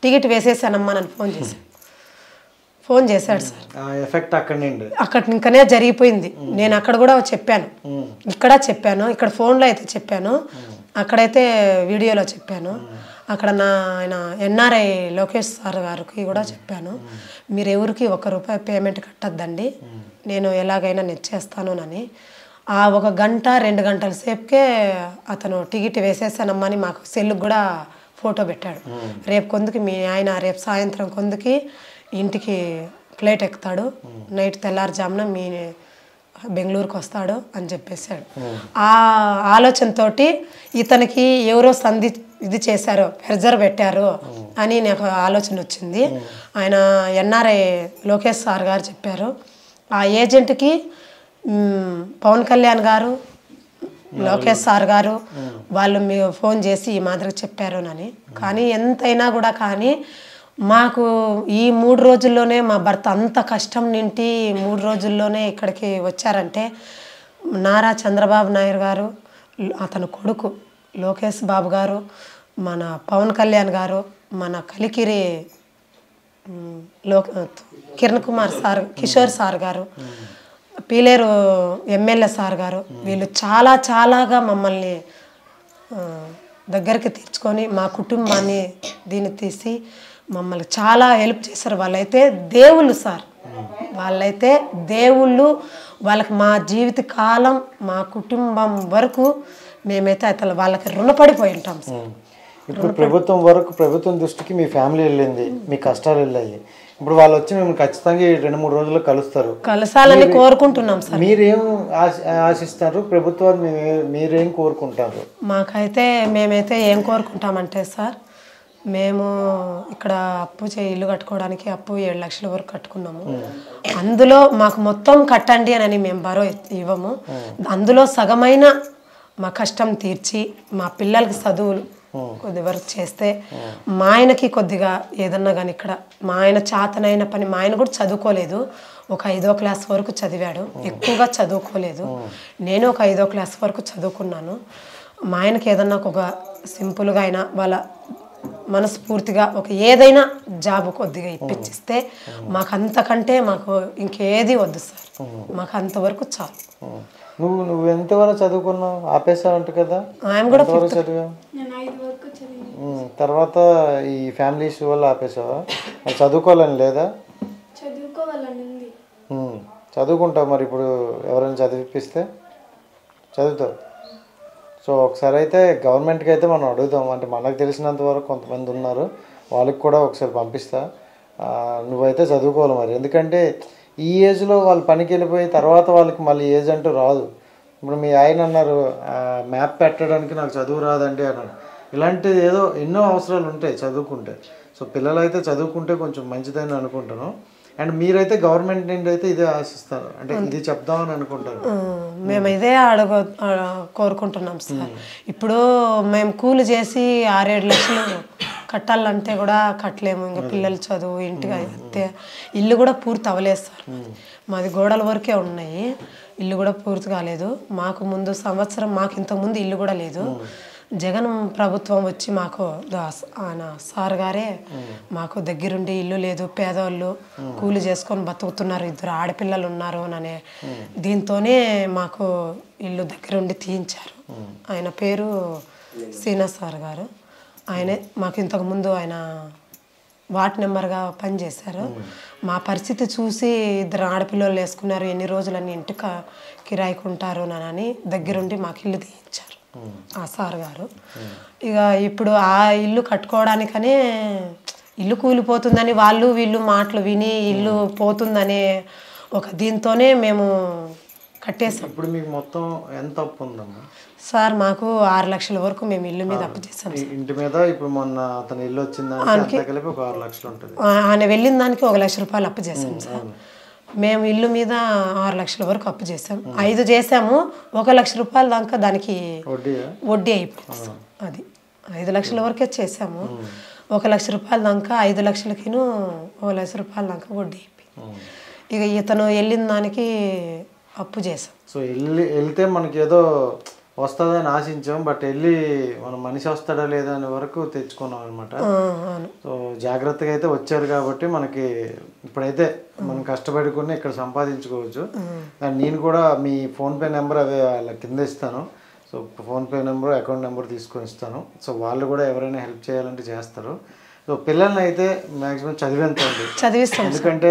టికెట్ వేసేసానమ్మా నన్ను ఫోన్ చేశాడు సార్. ఎఫెక్ట్ అక్కడ ఇంకనే జరిగిపోయింది. నేను అక్కడ కూడా చెప్పాను, ఇక్కడ చెప్పాను, ఇక్కడ ఫోన్లో అయితే చెప్పాను, అక్కడైతే వీడియోలో చెప్పాను. అక్కడ ఆయన ఎన్ఆర్ఐ లోకేష్ సార్ గారికి కూడా చెప్పాను, మీరు ఎవరికి ₹1 పేమెంట్ కట్టద్దండి, నేను ఎలాగైనా నేను చేస్తాను అని. ఆ 1 గంట 2 గంటల సేపుకే అతను టికెట్ వేసేసానమ్మా అని మాకు సెల్లుకు కూడా ఫోటో పెట్టాడు. రేపు కొందుకి మీ ఆయన రేపు సాయంత్రం కొందుకి ఇంటికి ఫ్లైట్ ఎక్కుతాడు, నైట్ తెల్లారుజామున మీ బెంగళూరుకి వస్తాడు అని చెప్పేశాడు. ఆ ఆలోచనతోటి ఇతనికి ఎవరో ఇది చేశారో ప్రెజర్ పెట్టారు అని నాకు ఆలోచన వచ్చింది. ఆయన ఎన్ఆర్ఐ లోకేష్ సార్ గారు చెప్పారు. ఆ ఏజెంట్కి పవన్ కళ్యాణ్ గారు, లోకేష్ సార్ గారు వాళ్ళు మీ ఫోన్ చేసి ఈ మాదిరి చెప్పారు అని. కానీ ఎంతైనా కూడా కానీ మాకు ఈ 3 రోజుల్లోనే మా భర్త అంత కష్టం నింటి 3 రోజుల్లోనే ఇక్కడికి వచ్చారంటే, నారా చంద్రబాబు నాయుడు గారు, అతని కొడుకు లోకేష్ బాబు గారు, మన పవన్ కళ్యాణ్ గారు, మన కలికిరి కిరణ్ కుమార్ సార్, కిషోర్ సార్ గారు, పీలేరు ఎమ్మెల్యే సార్ గారు, వీళ్ళు చాలాగా మమ్మల్ని దగ్గరికి తీర్చుకొని మా కుటుంబాన్ని దీన్ని తీసి మమ్మల్ని చాలా హెల్ప్ చేశారు. వాళ్ళైతే దేవుళ్ళు సార్, వాళ్ళైతే దేవుళ్ళు. వాళ్ళకి మా జీవిత కాలం మా కుటుంబం వరకు మేమైతే అతను వాళ్ళకి రుణపడిపోయి ఉంటాం సార్. ఇప్పుడు ప్రభుత్వం దృష్టికి మీ ఫ్యామిలీ వెళ్ళింది, మీ కష్టాలు వెళ్ళాయి. ఇప్పుడు వాళ్ళు వచ్చి మేము ఖచ్చితంగా 2-3 రోజుల్లో కలుసాలని కోరుకుంటున్నాం సార్. మీరేం ఆశిస్తారు ప్రభుత్వాన్ని, మీరేం కోరుకుంటారు? మేమైతే ఏం కోరుకుంటామంటే సార్, మేము ఇక్కడ ఇల్లు కట్టుకోవడానికి అప్పు 7 లక్షల వరకు కట్టుకున్నాము. అందులో మాకు మొత్తం కట్టండి అని మేము ఇవ్వము. అందులో సగమైన మా కష్టం తీర్చి మా పిల్లలకి చదువులు కొద్ది వరకు చేస్తే, మా ఆయనకి కొద్దిగా ఏదన్నా కానీ ఇక్కడ మా ఆయన చేతనైన పని, మా ఆయన కూడా చదువుకోలేదు, ఒక 5వ క్లాస్ వరకు చదివాడు, ఎక్కువగా చదువుకోలేదు. నేను ఒక 5వ క్లాస్ వరకు చదువుకున్నాను. మా ఆయనకి ఏదన్నా ఒక సింపుల్గా అయినా వాళ్ళ మనస్ఫూర్తిగా ఒక ఏదైనా జాబ్ కొద్దిగా ఇప్పించిస్తే మాకు అంతకంటే మాకు ఇంకేది వద్దు సార్, మాకు అంతవరకు చాలు. నువ్వు ఎంతవరకు చదువుకున్నావు? ఆపేసావంట కదా? ఆయన కూడా తర్వాత ఈ ఫ్యామిలీ ఇష్యూ వల్ల ఆపేసావా? చదువుకోవాలని లేదా? చదువుకుంటావు. మరి ఇప్పుడు ఎవరైనా చదివిపిస్తే చదువుతావు. సో ఒకసారి అయితే గవర్నమెంట్కి అయితే మనం అడుగుతాం, అంటే మనకు తెలిసినంత వరకు కొంతమంది ఉన్నారు, వాళ్ళకి కూడా ఒకసారి పంపిస్తా. నువ్వైతే చదువుకోవాలి మరి, ఎందుకంటే ఈ ఏజ్లో వాళ్ళు పనికి వెళ్ళిపోయి తర్వాత వాళ్ళకి మళ్ళీ ఏజ్ అంటూ రాదు. ఇప్పుడు మీ ఆయన అన్నారు మ్యాప్ పెట్టడానికి నాకు చదువు రాదండి అన్నాడు. ఇలాంటి ఏదో ఎన్నో అవసరాలు ఉంటాయి చదువుకుంటే. సో పిల్లలు అయితే చదువుకుంటే కొంచెం మంచిదని అనుకుంటాను. అండ్ మీరైతే గవర్నమెంట్ నుండి అయితే ఇదే ఆశిస్తారు, అంటే ఇది చెప్దామని అనుకుంటారు. మేము ఇదే కోరుకుంటున్నాం సార్. ఇప్పుడు మేము కూలి చేసి 6-7 లక్షలు కట్టాలంటే కూడా కట్టలేము, ఇంకా పిల్లల చదువు ఇంటికి అయితే ఇల్లు కూడా పూర్తి అవ్వలేదు సార్. మాది గోడల వరకే ఉన్నాయి, ఇల్లు కూడా పూర్తి కాలేదు. మాకు ముందు సంవత్సరం మాకు ఇంతకుముందు ఇల్లు కూడా లేదు. జగన్ ప్రభుత్వం వచ్చి మాకు ఆయన సార్ గారే మాకు దగ్గరుండి ఇల్లు లేదు, పేదవాళ్ళు కూలి చేసుకొని బతుకుతున్నారు, 2 ఆడపిల్లలు ఉన్నారు అనే దీంతోనే మాకు ఇల్లు దగ్గరుండి తీయించారు. ఆయన పేరు సీనా సార్ గారు. ఆయనే మాకు ఇంతకుముందు ఆయన వార్డ్ నెంబర్గా పనిచేశారు. మా పరిస్థితి చూసి 2 ఆడపిల్లలు వేసుకున్నారు, ఎన్ని రోజులని ఇంటికి కిరాయికుంటారు అని దగ్గరుండి మాకు ఇల్లు తీయించారు ఆ సార్ గారు. ఇక ఇప్పుడు ఆ ఇల్లు కట్టుకోవడానికనే ఇల్లు కూలిపోతుందని వాళ్ళు వీళ్ళు మాటలు విని ఇల్లు పోతుందనే ఒక దీంతోనే మేము కట్టేసాం. ఇప్పుడు మీకు మొత్తం ఎంత అప్పు ఉందమ్మా? సార్ మాకు 6 లక్షల వరకు మేము ఇల్లు మీద అప్పు చేసాం. ఇంటి మీద ఇప్పుడు మొన్న అతను ఇల్లు వచ్చిందానికి కలిపి ఒక 6 లక్షలు ఉంటుంది. ఆయన వెళ్ళిన దానికి 1 లక్ష రూపాయలు అప్పు చేసాం సార్. మేము ఇల్లు మీద 6 లక్షల వరకు అప్పు చేసాం. 5 చేసాము, 1 లక్ష రూపాయల దాకా దానికి వడ్డీ అయిపోయింది సార్. అది 5 లక్షల వరకే చేసాము. 1 లక్ష రూపాయల దాకా 5 లక్షలకిను 1 లక్ష రూపాయల దాకా వడ్డీ అయిపోయింది. ఇక ఇతను వెళ్ళిన దానికి అప్పు చేసాం. సో వెళ్తే మనకి ఏదో వస్తుందని ఆశించాం, బట్ వెళ్ళి మనం మనిషి వస్తాడా లేదా అనే వరకు తెచ్చుకున్నాం అనమాట. సో జాగ్రత్తగా అయితే వచ్చారు కాబట్టి మనకి ఇప్పుడైతే మనం కష్టపడుకుని ఇక్కడ సంపాదించుకోవచ్చు. అండ్ నేను కూడా మీ ఫోన్పే నెంబర్ అవి వాళ్ళ కింద ఇస్తాను. So PhonePe number, account number తీసుకొని ఇస్తాను. సో వాళ్ళు కూడా ఎవరైనా హెల్ప్ చేయాలంటే చేస్తారు. సో పిల్లల్ని అయితే మ్యాక్సిమం చదివిస్తాం, ఎందుకంటే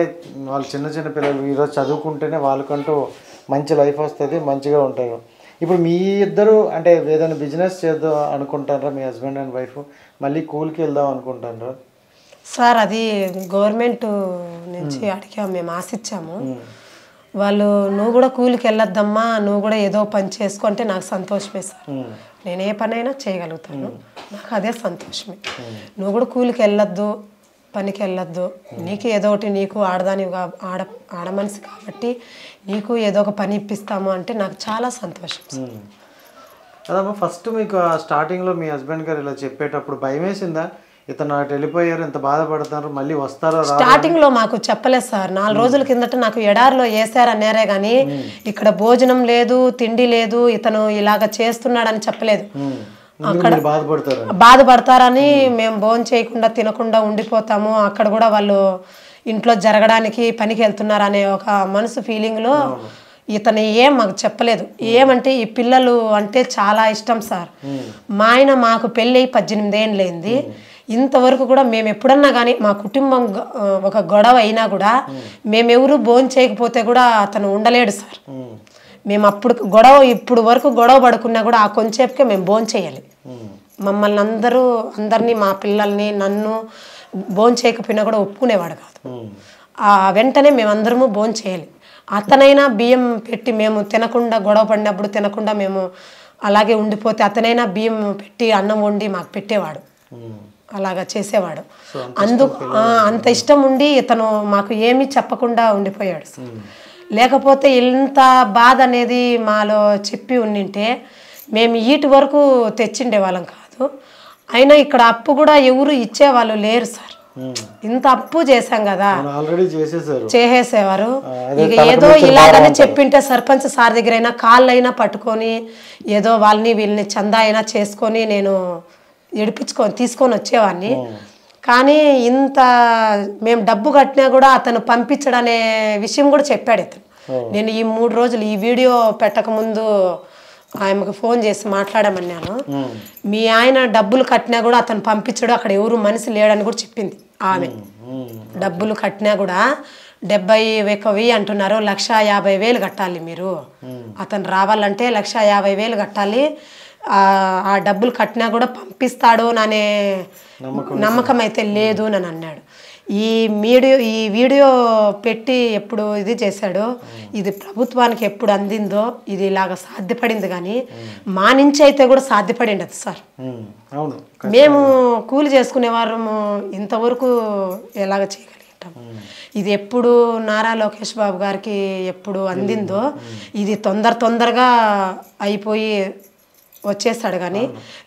వాళ్ళు చిన్న పిల్లలు ఈరోజు చదువుకుంటేనే వాళ్ళకంటూ మంచి లైఫ్ వస్తుంది, మంచిగా ఉంటారు. ఇప్పుడు మీ ఇద్దరు అంటే ఏదైనా బిజినెస్ చేద్దాం అనుకుంటారా? మీ హస్బెండ్ అండ్ వైఫ్ మళ్ళీ కూలికి వెళ్దాం అనుకుంటారా? సార్ అది గవర్నమెంట్ నుంచి అడిగాము, మేము ఆశించాము. వాళ్ళు నువ్వు కూడా కూలికి వెళ్ళొద్దమ్మా, నువ్వు కూడా ఏదో పని చేసుకుంటే నాకు సంతోషమే సార్, నేను ఏ పనైనా చేయగలుగుతాను, నాకు అదే సంతోషమే. నువ్వు కూడా కూలికి వెళ్ళొద్దు, పనికి వెళ్ళొద్దు, నీకు ఏదో ఒకటి, నీకు ఆడ మనిషి కాబట్టి నీకు ఏదో ఒక పని ఇప్పిస్తాము అంటే నాకు చాలా సంతోషం. అదమ్మా, ఫస్ట్ మీకు స్టార్టింగ్లో మీ హస్బెండ్ గారు ఇలా చెప్పేటప్పుడు భయం వేసిందా? ఇతను అటు వెళ్ళిపోయారు, ఎంత బాధపడతారు, మళ్ళీ వస్తారో? స్టార్టింగ్ లో మాకు చెప్పలేదు సార్. 4 రోజుల కిందట నాకు ఎడారిలో వేసారన్నారే గాని ఇక్కడ భోజనం లేదు, తిండి లేదు, ఇతను ఇలాగ చేస్తున్నాడని చెప్పలేదు. అక్కడ బాధపడతారని మేము భోజనం చేయకుండా తినకుండా ఉండిపోతాము, అక్కడ కూడా వాళ్ళు ఇంట్లో జరగడానికి పనికి వెళ్తున్నారు అనే ఒక మనసు ఫీలింగ్ లో ఇతను ఏం మాకు చెప్పలేదు. ఏమంటే ఈ పిల్లలు అంటే చాలా ఇష్టం సార్. మా ఆయన మాకు పెళ్ళి 18 ఏళ్ళైంది, ఇంతవరకు కూడా మేము ఎప్పుడన్నా కానీ మా కుటుంబం ఒక గొడవ అయినా కూడా మేమెవరు భోజనం చేయకపోతే కూడా అతను ఉండలేడు సార్. మేము అప్పుడు ఇప్పుడు వరకు గొడవ పడుకున్నా కూడా ఆ కొంచెంసేపుకే మేము భోజనం చేయాలి. మమ్మల్ని అందరినీ మా పిల్లల్ని నన్ను భోజనం చేయకపోయినా కూడా ఒప్పుకునేవాడు కాదు. ఆ వెంటనే మేమందరము భోజనం చేయాలి. అతనైనా బియ్యం పెట్టి మేము తినకుండా గొడవ పడినప్పుడు తినకుండా మేము అలాగే ఉండిపోతే అతనైనా బియ్యం పెట్టి అన్నం వండి మాకు పెట్టేవాడు, అలాగా చేసేవాడు. అంత ఇష్టం ఉండి ఇతను మాకు ఏమీ చెప్పకుండా ఉండిపోయాడు సార్. లేకపోతే ఇంత బాధ అనేది మాలో చెప్పి ఉండింటే మేము వీటి వరకు తెచ్చిండే వాళ్ళం కాదు. అయినా ఇక్కడ అప్పు కూడా ఎవరు ఇచ్చేవాళ్ళు లేరు సార్. ఇంత అప్పు చేశాం కదా, చేసేసేవారు. ఇక ఏదో ఇలాగని చెప్పింటే సర్పంచ్ సార్ దగ్గర అయినా కాళ్ళైనా పట్టుకొని ఏదో వీళ్ళని చందా అయినా చేసుకొని నేను తీసుకొని వచ్చేవాడిని. కానీ ఇంత మేము డబ్బు కట్టినా కూడా అతను పంపించడనే విషయం కూడా చెప్పాడు ఇతను. నేను ఈ 3 రోజులు ఈ వీడియో పెట్టక ముందు ఆయనకు ఫోన్ చేసి మాట్లాడమన్నాను. మీ ఆయన డబ్బులు కట్టినా కూడా అతను పంపించడు, అక్కడ ఎవరు మనిషి లేడని కూడా చెప్పింది ఆమె. డబ్బులు కట్టినా కూడా 70,000 అంటున్నారు, 1,50,000 కట్టాలి మీరు. అతను రావాలంటే 1,50,000 కట్టాలి. ఆ డబ్బులు కట్టినా కూడా పంపిస్తాడు అనే నమ్మకం అయితే లేదు అని అన్నాడు. ఈ వీడియో పెట్టి ఎప్పుడు ఇది చేశాడో, ఇది ప్రభుత్వానికి ఎప్పుడు అందిందో ఇది ఇలాగ సాధ్యపడింది. కానీ మా నుంచి అయితే కూడా సాధ్యపడిండదు సార్. మేము కూలి చేసుకునేవారు ఇంతవరకు ఎలాగ చేయగలిగాం. ఇది ఎప్పుడు నారా లోకేష్ బాబు గారికి ఎప్పుడు అందిందో ఇది తొందరగా అయిపోయి వచ్చేస్తాడు. కానీ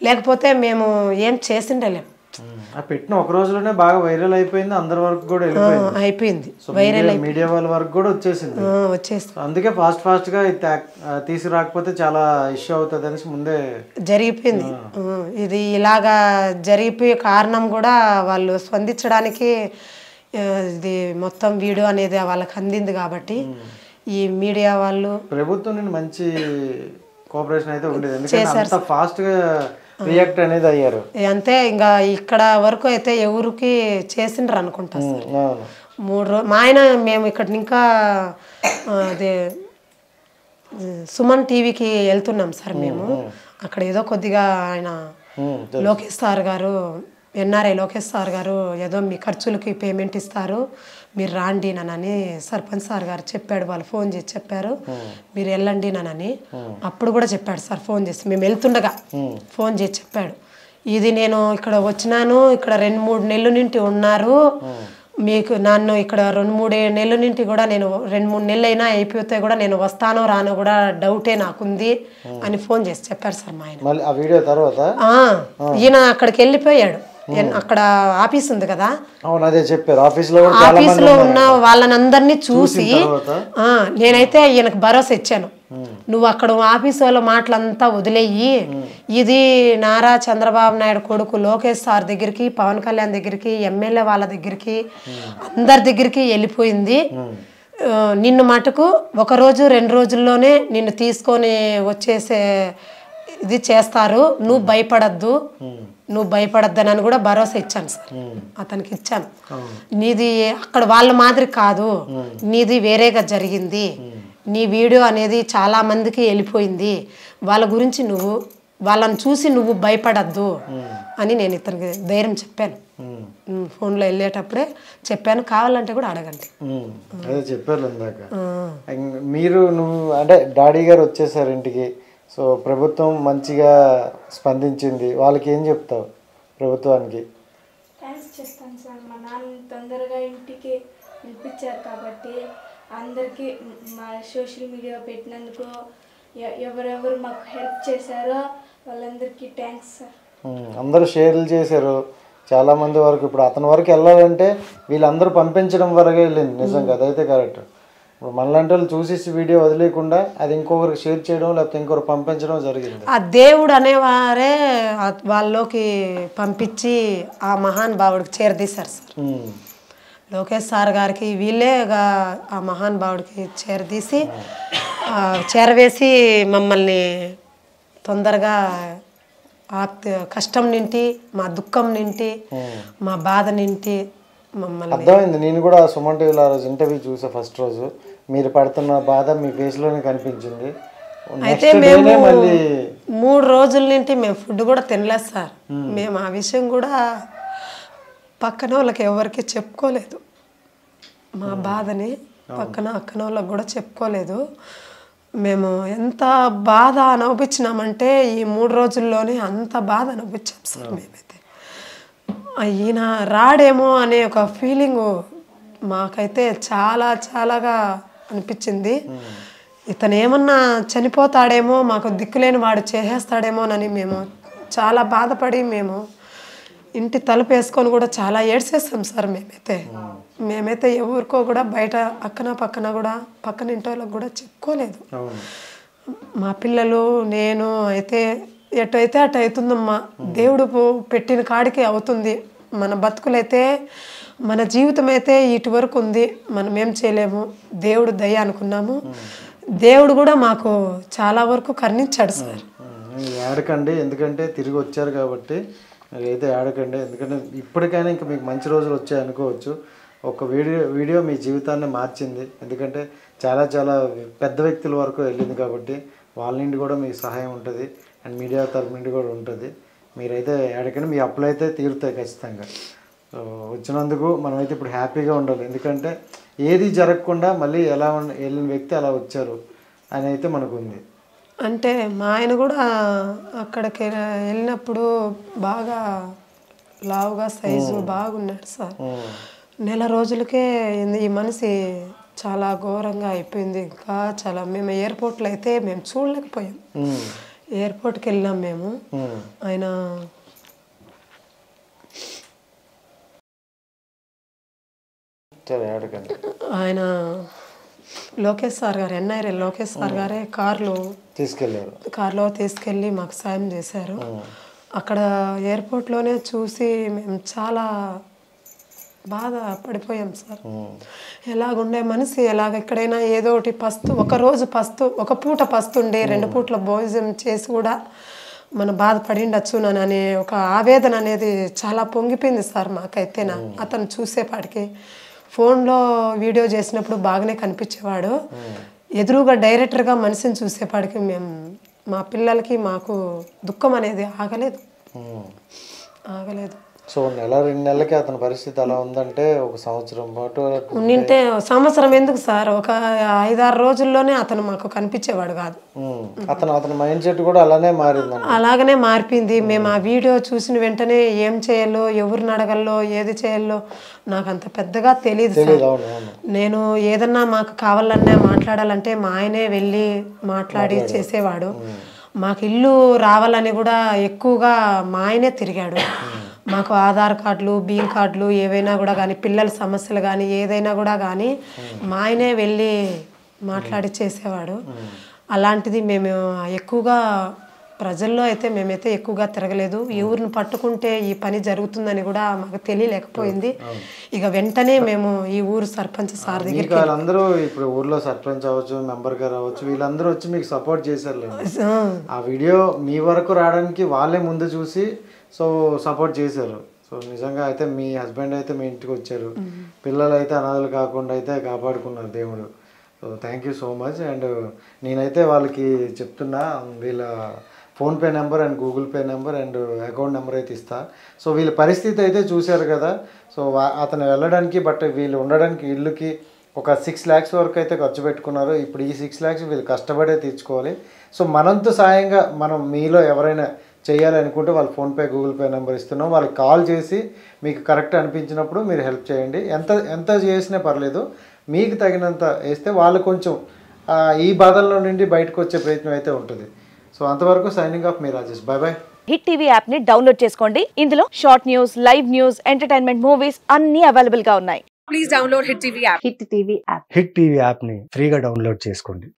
లేకపోతే మేము ఏం చేసిండలేం. ఆ పెట్టిన ఒక రోజులోనే బాగా వైరల్ అయిపోయింది, అందరి వరకు కూడా వెళ్ళిపోయింది, అయిపోయింది, మీడియా వాళ్ళ వరకు కూడా వచ్చేసింది. అందుకే ఫాస్ట్ గా తీసుకురాకపోతే చాలా ఇష్యూ అవుతుంది అనేసి ముందే జరిగిపోయింది. ఇది ఇలాగా జరిగిపోయే కారణం కూడా వాళ్ళు స్పందించడానికి ఇది మొత్తం వీడియో అనేది వాళ్ళకి అందింది కాబట్టి ఈ మీడియా వాళ్ళు ప్రభుత్వం నుండి మంచి కోఆపరేషన్ అయితే ఉండేది, ఎందుకంటే అంత ఫాస్ట్ గా రియాక్ట్ అనేది అయ్యారు. అంతే ఇంకా ఇక్కడ వరకు అయితే ఎవరికి చేసిండ్రు అనుకుంటా సార్. 3 రోజులు మా ఆయన మేము ఇక్కడ ఇంకా అదే సుమన్ టీవీకి వెళ్తున్నాం సార్ మేము. అక్కడ ఏదో కొద్దిగా ఆయన లోకేష్ సార్ గారు, ఎన్ఆర్ఐ లోకేష్ సార్ గారు ఏదో మీ ఖర్చులకి పేమెంట్ ఇస్తారు, మీరు రాండి నని సర్పంచ్ సార్ గారు చెప్పాడు. వాళ్ళు ఫోన్ చేసి చెప్పారు మీరు వెళ్ళండి నని. అప్పుడు కూడా చెప్పాడు సార్ ఫోన్ చేసి, మేము వెళ్తుండగా ఫోన్ చేసి చెప్పాడు, ఇది నేను ఇక్కడ వచ్చినాను, ఇక్కడ 2-3 నెలల నుండి ఉన్నారు, మీకు నన్ను ఇక్కడ 2-3 నెలల నుండి కూడా నేను 2-3 నెలలు అయినా అయిపోతే కూడా నేను వస్తానో రానో కూడా డౌటే నాకుంది అని ఫోన్ చేసి చెప్పారు సార్ మా ఆయన. ఈయన అక్కడికి వెళ్ళిపోయాడు, అక్కడ ఆఫీస్ ఉంది కదా, ఆఫీస్ లో ఉన్న వాళ్ళనందరినీ చూసి నేనైతే ఈయనకు భరోసా ఇచ్చాను, నువ్వు అక్కడ ఆఫీస్ వాళ్ళ మాటలంతా వదిలేయి, ఇది నారా చంద్రబాబు నాయుడు కొడుకు లోకేష్ సార్ దగ్గరికి, పవన్ కళ్యాణ్ దగ్గరికి, ఎమ్మెల్యే వాళ్ళ దగ్గరికి, అందరి దగ్గరికి వెళ్ళిపోయింది, నిన్ను మటుకు 1 రోజు 2 రోజుల్లోనే నిన్ను తీసుకొని వచ్చేసే ఇది చేస్తారు, నువ్వు భయపడద్దని కూడా భరోసా ఇచ్చాను సార్, అతనికి ఇచ్చాను. నీది అక్కడ వాళ్ళ మాదిరి కాదు, నీది వేరేగా జరిగింది, నీ వీడియో అనేది చాలా మందికి వెళ్ళిపోయింది, వాళ్ళ గురించి నువ్వు వాళ్ళని చూసి నువ్వు భయపడద్దు అని నేను ఇతనికి ధైర్యం చెప్పాను. ఫోన్లో వెళ్ళేటప్పుడే చెప్పాను, కావాలంటే కూడా అడగండి. అదే చెప్పారు ఇందాక. నువ్వు అంటే డాడీ గారు వచ్చేసారు ఇంటికి, సో ప్రభుత్వం మంచిగా స్పందించింది, వాళ్ళకి ఏం చెప్తావు ప్రభుత్వానికి? థ్యాంక్స్ చెప్తాను సార్, మా నాన్న తొందరగా ఇంటికి పిలిపించారు కాబట్టి అందరికీ మా సోషల్ మీడియా పెట్టినందుకు ఎవరెవరు మాకు హెల్ప్ చేశారో వాళ్ళందరికీ థ్యాంక్స్ సార్. అందరూ షేర్లు చేశారు చాలా మంది వరకు. ఇప్పుడు అతని వరకు వెళ్ళాలంటే వీళ్ళందరూ పంపించడం వరకే వెళ్ళింది, నిజంగా అదైతే కరెక్ట్. ఇప్పుడు మనలాంటి వాళ్ళు చూసి వీడియో వదిలేకుండా అది ఇంకొకరికి షేర్ చేయడం లేకపోతే ఇంకొకరు పంపించడం జరిగింది. ఆ దేవుడు అనేవారే వాళ్ళలోకి పంపించి ఆ మహాన్ భావుడికి చేరదీశారు సార్. లోకేష్ సార్ గారికి వీళ్ళే ఆ మహాన్ భావుడికి చేరవేసి మమ్మల్ని తొందరగా కష్టం నింటి, మా దుఃఖం నింటి, మా బాధ నింటి మమ్మల్ని అర్థమైంది. నేను కూడా సుమన్ టీవీలో ఆ రోజు ఇంటర్వ్యూ చూసా, ఫస్ట్ రోజు మీరు పడుతున్న బాధ మీ ఫేస్లోనే కనిపించింది. అయితే మేము 3 రోజుల నుండి మేము ఫుడ్ కూడా తినలేదు సార్. మేము ఆ విషయం కూడా పక్కన వాళ్ళకి ఎవరికి చెప్పుకోలేదు, మా బాధని పక్కన అక్కన వాళ్ళకి కూడా చెప్పుకోలేదు. మేము ఎంత బాధ అనుభవించినామంటే ఈ 3 రోజుల్లోనే అంత బాధ అనుభవించాం సార్. మేమైతే ఈయన రాడేమో అనే ఒక ఫీలింగు మాకైతే చాలాగా అనిపించింది. ఇతను ఏమన్నా చనిపోతాడేమో, మాకు దిక్కులేని వాడు చేసేస్తాడేమోనని మేము చాలా బాధపడి మేము ఇంటి తలుపు వేసుకొని కూడా చాలా ఏడ్చేస్తాం సార్. మేమైతే ఎవరికో కూడా బయట అక్కన పక్కన కూడా పక్కన ఇంటి వాళ్ళకి కూడా చెప్పుకోలేదు. మా పిల్లలు నేను అయితే ఎటైతే అటు అవుతుందమ్మా, దేవుడు పెట్టిన కాడికి అవుతుంది. మన బతుకులైతే మన జీవితం అయితే ఇటు వరకు ఉంది, మనం ఏం చేయలేము, దేవుడు దయ అనుకున్నాము. దేవుడు కూడా మాకు చాలా వరకు కరుణించాడు సార్. ఏడకండి, ఎందుకంటే తిరిగి వచ్చారు కాబట్టి అయితే ఏడకండి, ఎందుకంటే ఇప్పటికైనా ఇంకా మీకు మంచి రోజులు వచ్చాయి అనుకోవచ్చు. ఒక వీడియో మీ జీవితాన్ని మార్చింది, ఎందుకంటే చాలా పెద్ద వ్యక్తుల వరకు వెళ్ళింది కాబట్టి వాళ్ళ నుండి కూడా మీకు సహాయం ఉంటుంది అండ్ మీడియా తరపు నుండి కూడా ఉంటుంది. మీరైతే ఏడకండి, మీ అప్పులు అయితే తీరుతాయి ఖచ్చితంగా. సో వచ్చినందుకు మనమైతే ఇప్పుడు హ్యాపీగా ఉండాలి, ఎందుకంటే ఏది జరగకుండా మళ్ళీ ఎలా వెళ్ళిన వ్యక్తి అలా వచ్చారు అని అయితే మనకు ఉంది. అంటే మా ఆయన కూడా అక్కడికి వెళ్ళినప్పుడు బాగా లావుగా సైజు బాగున్నాడు సార్. 1 నెల రోజులకే ఈ మనిషి చాలా ఘోరంగా అయిపోయింది. ఇంకా చాలా మేము ఎయిర్పోర్ట్లో అయితే మేము చూడలేకపోయాం. ఎయిర్పోర్ట్కి వెళ్ళినాం మేము. ఆయన సరే అడగండి. ఆయన లోకేష్ సార్ గారు, ఎన్ఐఆర్ లోకేష్ సార్ గారే కార్లో తీసుకెళ్ళి మాకు సాయం చేశారు. అక్కడ ఎయిర్పోర్ట్లోనే చూసి మేము చాలా బాధ పడిపోయాం సార్. ఎలాగుండే మనిషి ఎలాగ ఎక్కడైనా ఏదో ఒకటి ఒక పూట పస్తుండే 2 పూట్ల భోజనం చేసి కూడా మన బాధపడిండొచ్చు అనే ఒక ఆవేదన అనేది చాలా పొంగిపోయింది సార్ మాకైతే. అతను చూసేపాటికి ఫోన్లో వీడియో చేసినప్పుడు బాగానే కనిపించేవాడు, ఎదురుగా డైరెక్టర్గా మనిషిని చూసేపాటికి మేము మా పిల్లలకి మాకు దుఃఖం అనేది ఆగలేదు. సో 1-2 నెలలకి అతని పరిస్థితి అలా ఉందంటే ఒక సంవత్సరం పాటు ఉంటే, సంవత్సరం ఎందుకు సార్, ఒక 5-6 రోజుల్లోనే అతను మాకు కనిపించేవాడు కాదు. అతని మైండ్ సెట్ కూడా అలాగనే మారిపోయింది. మేము ఆ వీడియో చూసిన వెంటనే ఏం చేయాలో, ఎవరిని అడగాలో, ఏది చేయాలో నాకు అంత పెద్దగా తెలియదు సార్. నేను ఏదన్నా మాకు కావాలన్నా మాట్లాడాలంటే మా ఆయనే వెళ్ళి మాట్లాడి చేసేవాడు. మాకు ఇల్లు రావాలని కూడా ఎక్కువగా మా ఆయనే తిరిగాడు. మాకు ఆధార్ కార్డులు, బియ్యం కార్డులు ఏవైనా కూడా కానీ, పిల్లల సమస్యలు కానీ ఏదైనా కూడా కానీ మా ఆయనే వెళ్ళి మాట్లాడి చేసేవాడు. అలాంటిది మేము ఎక్కువగా ప్రజల్లో అయితే మేమైతే ఎక్కువగా తిరగలేదు. ఎవరిని పట్టుకుంటే ఈ పని జరుగుతుందని కూడా మాకు తెలియలేకపోయింది. ఇక వెంటనే మేము ఈ ఊరు సర్పంచ్ సార్ దగ్గరికి, వాళ్ళందరూ ఇప్పుడు ఊర్లో సర్పంచ్ అవ్వచ్చు, మెంబర్ గారు అవ్వచ్చు, వీళ్ళందరూ వచ్చి మీకు సపోర్ట్ చేశారు. ఆ వీడియో మీ వరకు రావడానికి వాళ్ళే ముందు చూసి సపోర్ట్ చేశారు. సో నిజంగా అయితే మీ హస్బెండ్ అయితే మీ ఇంటికి వచ్చారు, పిల్లలు అయితే అనాథలు కాకుండా అయితే కాపాడుకున్నారు దేవుడు. So thank you so much. And నేనైతే వాళ్ళకి చెప్తున్నా, వీళ్ళ PhonePe number and Google pay number and account number అయితే ఇస్తా. సో వీళ్ళ పరిస్థితి అయితే చూశారు కదా. సో అతను వెళ్ళడానికి వీళ్ళు ఉండడానికి ఇల్లుకి ఒక 6 lakhs వరకు అయితే ఖర్చు పెట్టుకున్నారు. ఇప్పుడు ఈ 6 lakhs వీళ్ళు కష్టపడే తీర్చుకోవాలి. సో మనంతో సాయంగా మనం మీలో ఎవరైనా చేయాలనుకుంటే వాళ్ళ ఫోన్పే గూగుల్ పే నెంబర్ ఇస్తున్నాం, వాళ్ళకి కాల్ చేసి మీకు కరెక్ట్ అనిపించినప్పుడు మీరు హెల్ప్ చేయండి. ఎంత చేసినా పర్లేదు, మీకు తగినంత వేస్తే వాళ్ళు కొంచెం ఈ బాధల్లో నుండి బయటకు వచ్చే ప్రయత్నం అయితే ఉంటుంది. సో అంతవరకు సైనింగ్ ఆఫ్ మీ Rajesh. Bye bye. Hit TV app ని డౌన్లోడ్ చేసుకోండి. ఇందులో short news, live news, entertainment movies అన్ని అవైలబుల్ గా ఉన్నాయి. Please download hit TV app. Hit TV app ని ఫ్రీగా డౌన్లోడ్ చేసుకోండి.